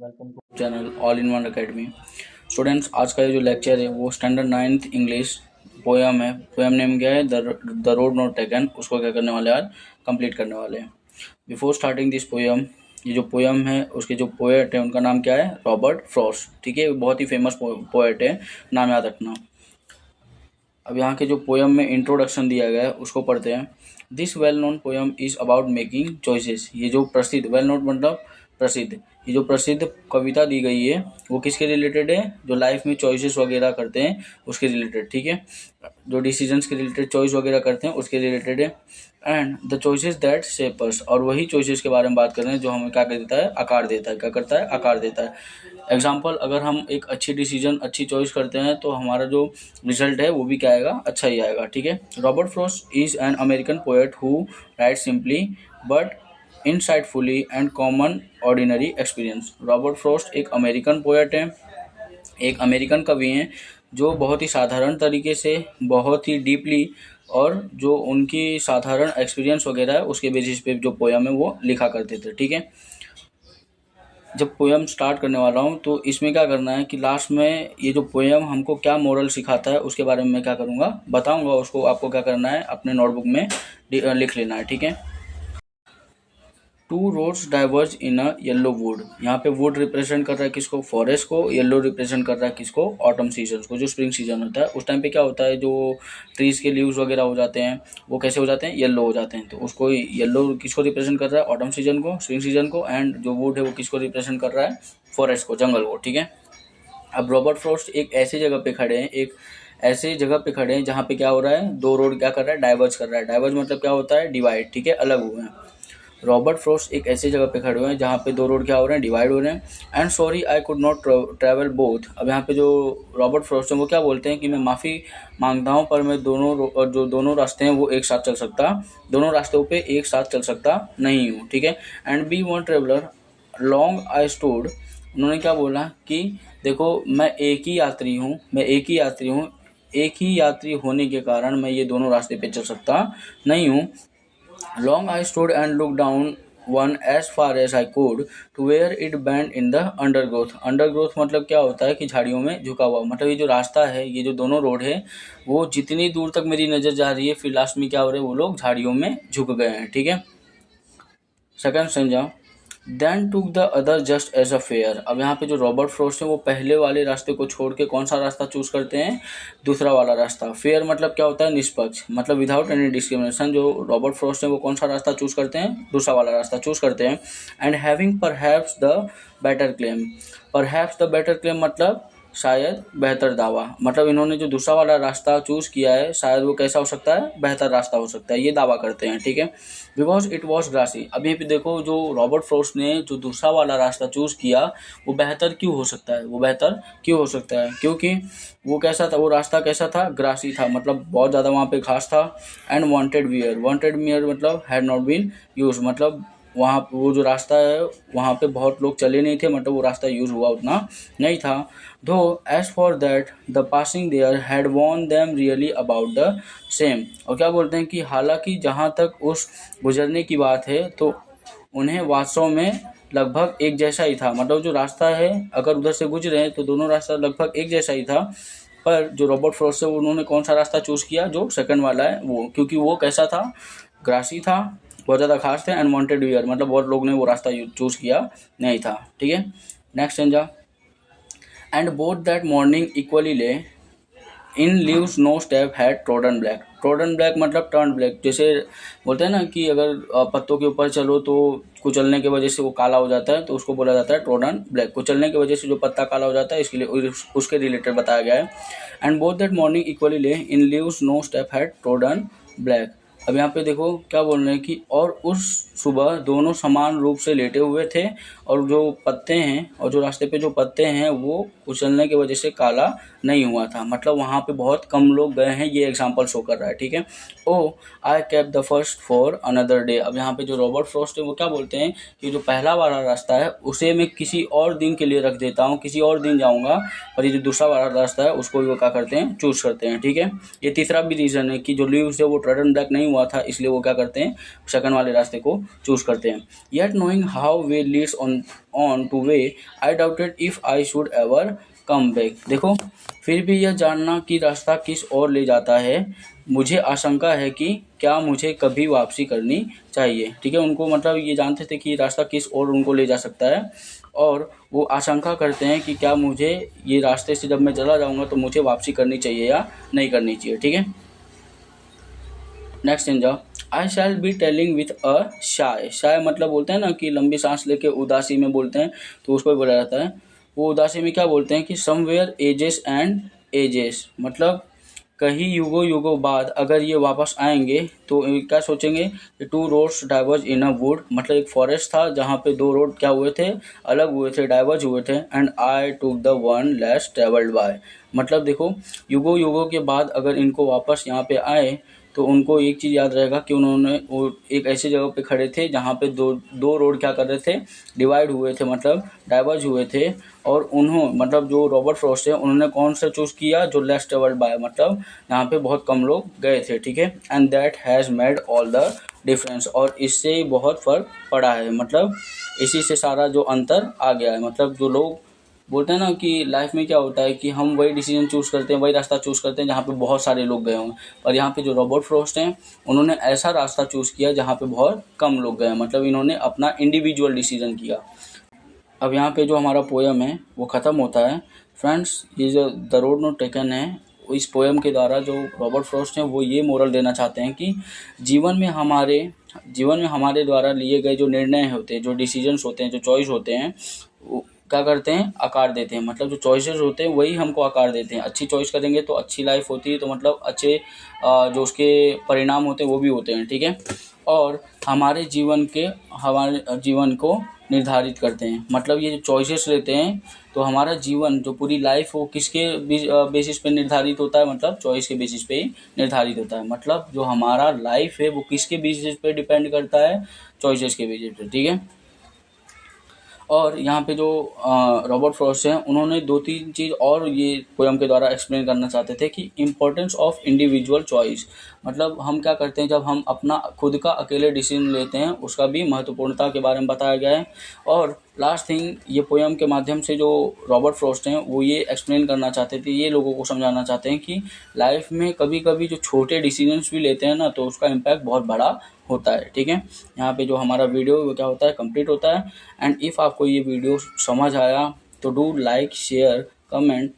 Welcome to channel all in one academy. Students, आज का ये जो लेक्चर है वो स्टैंडर्ड 9th इंग्लिश पोयम है। पोयम नेम क्या है? The road not taken. उसको क्या करने वाले आज कंप्लीट करने वाले हैं। बिफोर स्टार्टिंग दिस पोयम, ये जो पोयम है उसके जो पोएट है उनका नाम क्या है? Robert Frost. ठीक है, बहुत ही फेमस पोएट है, नाम याद रखना। अब यहाँ के जो पोयम में इंट्रोडक्शन दिया गया है उसको पढ़ते हैं। This well known poem is about making choices. ये जो प्रसिद्ध, वेल नोन मतलब प्रसिद्ध, ये जो प्रसिद्ध कविता दी गई है वो किसके रिलेटेड है? जो लाइफ में चॉइसेस वगैरह करते हैं उसके रिलेटेड। ठीक है, जो डिसीजंस के रिलेटेड चॉइस वगैरह करते हैं उसके रिलेटेड है। And the choices that shape us, और वही चॉइसेस के बारे में बात कर रहे हैं जो हमें क्या कर देता है? आकार देता है। क्या करता है? आकार देता है। एग्जाम्पल, अगर हम एक अच्छी डिसीजन, अच्छी चॉइस करते हैं तो हमारा जो रिजल्ट है वो भी क्या आएगा? अच्छा ही आएगा। ठीक है। Robert Frost is an American poet who right simply but insightfully and common ordinary experience। Robert Frost एक अमेरिकन पोएट है, एक अमेरिकन कवि हैं जो बहुत ही साधारण तरीके से, बहुत ही डीपली, और जो उनकी साधारण एक्सपीरियंस वगैरह है उसके बेसिस पे जो पोयम है वो लिखा करते थे। ठीक है। जब पोयम स्टार्ट करने वाला हूँ तो इसमें क्या करना है कि लास्ट में ये जो पोयम हमको क्या मोरल सिखाता है उसके बारे में मैं क्या करूँगा? बताऊँगा। उसको आपको क्या करना है? अपने नोटबुक में लिख लेना है। ठीक है। To roads diverge in a yellow would. यहाँ पे वुड रिप्रेजेंट कर रहा है किसको? फॉरेस्ट को। येलो रिप्रेजेंट कर रहा है किसको? ऑटम सीजन को। जो स्प्रिंग सीजन होता है उस टाइम पे क्या होता है, जो ट्रीज के लीव्स वगैरह हो जाते हैं वो कैसे हो जाते हैं? येलो हो जाते हैं। तो उसको येलो किसको रिप्रेजेंट कर रहा है? ऑटम सीजन को, स्प्रिंग सीजन को। एंड जो वुड है वो किसको रिप्रेजेंट कर रहा है? फॉरेस्ट को, जंगल को। ठीक है। अब रॉबर्ट फ्रॉस्ट एक ऐसी जगह पे खड़े हैं, एक ऐसी जगह पे खड़े हैं जहाँ पे क्या हो रहा है? दो रोड क्या कर रहा है? डाइवर्ज कर रहा है। डाइवर्ज मतलब क्या होता है? डिवाइड। ठीक है, अलग हुए हैं। रॉबर्ट फ्रॉस्ट एक ऐसी जगह पे खड़े हुए हैं जहाँ पे दो रोड क्या हो रहे हैं? डिवाइड हो रहे हैं। And sorry I could not travel both. अब यहाँ पे जो रॉबर्ट फ्रॉस्ट हैं वो क्या बोलते हैं कि मैं माफ़ी मांगता हूँ पर मैं जो दोनों रास्ते हैं वो एक साथ चल सकता, दोनों रास्तों पे एक साथ चल सकता नहीं हूँ। ठीक है। And be one traveller long I stood. उन्होंने क्या बोला कि देखो मैं एक ही यात्री हूँ, मैं एक ही यात्री हूँ, एक ही यात्री होने के कारण मैं ये दोनों रास्ते पे चल सकता नहीं हूँ। Long I stood and looked down one as far as I could to where it bent in the undergrowth। undergrowth मतलब क्या होता है कि झाड़ियों में झुका हुआ। मतलब ये जो रास्ता है, ये जो दोनों रोड है वो जितनी दूर तक मेरी नज़र जा रही है फिर लास्ट में क्या हो रहा है? वो लोग झाड़ियों में झुक गए हैं। ठीक है। Second stanza, then took the other just as a fair. अब यहाँ पे जो रॉबर्ट फ्रॉस्ट है वो पहले वाले रास्ते को छोड़ के कौन सा रास्ता चूज करते हैं? दूसरा वाला रास्ता। फेयर मतलब क्या होता है? निष्पक्ष, मतलब विदाउट एनी डिस्क्रिमिनेशन। जो रॉबर्ट फ्रॉस्ट है वो कौन सा रास्ता चूज करते हैं? दूसरा वाला रास्ता चूज करते हैं। And having perhaps the better claim. Perhaps the better claim मतलब शायद बेहतर दावा। मतलब इन्होंने जो दूसरा वाला रास्ता चूज किया है शायद वो कैसा हो सकता है? बेहतर रास्ता हो सकता है, ये दावा करते हैं। ठीक है। Because it was grassy. अब यहाँ पे देखो, जो रॉबर्ट फ्रॉस्ट ने जो दूसरा वाला रास्ता चूज किया वो बेहतर क्यों हो सकता है? वो बेहतर क्यों हो सकता है? क्योंकि वो कैसा था? वो रास्ता कैसा था? ग्रासी था, मतलब बहुत ज़्यादा वहाँ पे घास था। एंड वांटेड वियर मतलब हैड नॉट बीन यूज, मतलब वहाँ वो जो रास्ता है वहाँ पे बहुत लोग चले नहीं थे, मतलब वो रास्ता यूज हुआ उतना नहीं था। Though as for that the passing there had worn them really about the same. और क्या बोलते हैं कि हालांकि जहाँ तक उस गुजरने की बात है तो उन्हें वास्तव में लगभग एक जैसा ही था। मतलब जो रास्ता है अगर उधर से गुजरे हैं तो दोनों रास्ता लगभग एक जैसा ही था। पर जो रॉबर्ट फ्रॉस्ट है उन्होंने कौन सा रास्ता चूज किया? जो सेकंड वाला है वो, क्योंकि वो कैसा था? ग्रासी था, बहुत ज़्यादा खास थे। अनवांटेड वियर मतलब बहुत लोग ने वो रास्ता चूज किया नहीं था। ठीक है। Next stanza, and both that morning equally lay in leaves no step had trodden black. Trodden black मतलब टर्न ब्लैक। जैसे बोलते हैं ना कि अगर पत्तों के ऊपर चलो तो कुचलने की वजह से वो काला हो जाता है, तो उसको बोला जाता है ट्रोडन ब्लैक। कुचलने की वजह से जो पत्ता काला हो जाता है इसके लिए उसके रिलेटेड बताया गया है। And both that morning equally lay in leaves no step had trodden black. अब यहाँ पे देखो क्या बोल रहे हैं कि और उस सुबह दोनों समान रूप से लेटे हुए थे और जो पत्ते हैं और जो रास्ते पे जो पत्ते हैं वो कुचलने की वजह से काला नहीं हुआ था। मतलब वहाँ पे बहुत कम लोग गए हैं, ये एग्जांपल शो कर रहा है। ठीक है। Oh I kept the first for another day. अब यहाँ पे जो रॉबर्ट फ्रॉस्ट है वो क्या बोलते हैं कि जो पहला वाला रास्ता है उसे मैं किसी और दिन के लिए रख देता हूँ, किसी और दिन जाऊँगा, और ये जो दूसरा वाला रास्ता है उसको भी वो क्या करते हैं? चूज करते हैं। ठीक है। ये तीसरा भी रीज़न है कि जो लीव्स है वो ट्रोडन ब्लैक नहीं हुआ था, इसलिए वो क्या करते हैं, सेकंड वाले रास्ते को चूज करते हैं। Yet knowing how way Leeds on two way, I doubted if I should ever come back. देखो, फिर भी यह जानना कि रास्ता किस ओर ले जाता है, मुझे आशंका है कि क्या मुझे कभी वापसी करनी चाहिए। ठीक है, उनको मतलब ये जानते थे कि रास्ता किस ओर उनको ले जा सकता है, और वो आशंका करते हैं कि क्या मुझे ये रास्ते से जब मैं चला जाऊंगा तो मुझे वापसी करनी चाहिए या नहीं करनी चाहिए। ठीक है, next stanza, I shall be telling with a sigh. Sigh मतलब बोलते हैं ना कि लंबी सांस लेके उदासी में बोलते हैं, तो उसको भी बोला जाता है। वो उदासी में क्या बोलते हैं कि समवेयर एजेस एंड एजेस, मतलब कहीं युगों युगों बाद अगर ये वापस आएंगे तो क्या सोचेंगे कि two roads diverge in a wood, मतलब एक फॉरेस्ट था जहाँ पे दो रोड क्या हुए थे, अलग हुए थे, डाइवर्ज हुए थे, and I took the one less travelled by. मतलब देखो, युगों युगों के बाद अगर इनको वापस यहाँ पे आए तो उनको एक चीज़ याद रहेगा कि उन्होंने वो एक ऐसी जगह पे खड़े थे जहाँ पे दो दो रोड क्या कर रहे थे, डिवाइड हुए थे, मतलब डाइवर्ज हुए थे, और मतलब जो रॉबर्ट फ्रॉस्ट है उन्होंने कौन सा चूज किया, जो लेस ट्रेवल्ड बाय, मतलब यहाँ पे बहुत कम लोग गए थे। ठीक है, and that has made all the difference, और इससे बहुत फर्क पड़ा है, मतलब इसी से सारा जो अंतर आ गया है। मतलब जो लोग बोलते हैं ना कि लाइफ में क्या होता है कि हम वही डिसीजन चूज करते हैं, वही रास्ता चूज करते हैं जहाँ पे बहुत सारे लोग गए हों, पर यहाँ पे जो रॉबर्ट फ्रॉस्ट हैं उन्होंने ऐसा रास्ता चूज किया जहाँ पे बहुत कम लोग गए, मतलब इन्होंने अपना इंडिविजुअल डिसीजन किया। अब यहाँ पे जो हमारा पोयम है वो ख़त्म होता है। फ्रेंड्स, ये जो द रोड नॉट टेकन है, इस पोयम के द्वारा जो रॉबर्ट फ्रॉस्ट हैं वो ये मोरल देना चाहते हैं कि जीवन में हमारे द्वारा लिए गए जो निर्णय होते हैं, जो डिसीजंस होते हैं, जो चॉइस होते हैं, वो क्या करते हैं, आकार देते हैं। मतलब जो चॉइसेस होते हैं वही हमको आकार देते हैं। अच्छी चॉइस करेंगे तो अच्छी लाइफ होती है, तो मतलब अच्छे जो उसके परिणाम होते हैं वो भी होते हैं। ठीक है, और हमारे जीवन को निर्धारित करते हैं। मतलब ये जो चॉइसेस लेते हैं तो हमारा जीवन, जो पूरी लाइफ, वो किसके बेसिस पे निर्धारित होता है, मतलब चॉइस के बेसिस पे ही निर्धारित होता है। मतलब जो हमारा लाइफ है वो किसके बेसिस पे डिपेंड करता है, चॉइसेस के बेसिस पे। ठीक है, और यहाँ पे जो रॉबर्ट फ्रॉस्ट हैं उन्होंने दो तीन चीज़ और ये पोयम के द्वारा एक्सप्लेन करना चाहते थे कि इम्पोर्टेंस ऑफ इंडिविजुअल चॉइस, मतलब हम क्या करते हैं जब हम अपना खुद का अकेले डिसीजन लेते हैं, उसका भी महत्वपूर्णता के बारे में बताया गया है। और लास्ट थिंग, ये पोयम के माध्यम से जो रॉबर्ट फ्रॉस्ट हैं वो ये एक्सप्लेन करना चाहते थे, ये लोगों को समझाना चाहते हैं कि लाइफ में कभी कभी जो छोटे डिसीजंस भी लेते हैं ना, तो उसका इम्पैक्ट बहुत बड़ा होता है। ठीक है, यहाँ पे जो हमारा वीडियो वो क्या होता है, कंप्लीट होता है। एंड इफ़ आपको ये वीडियो समझ आया तो डू लाइक, शेयर, कमेंट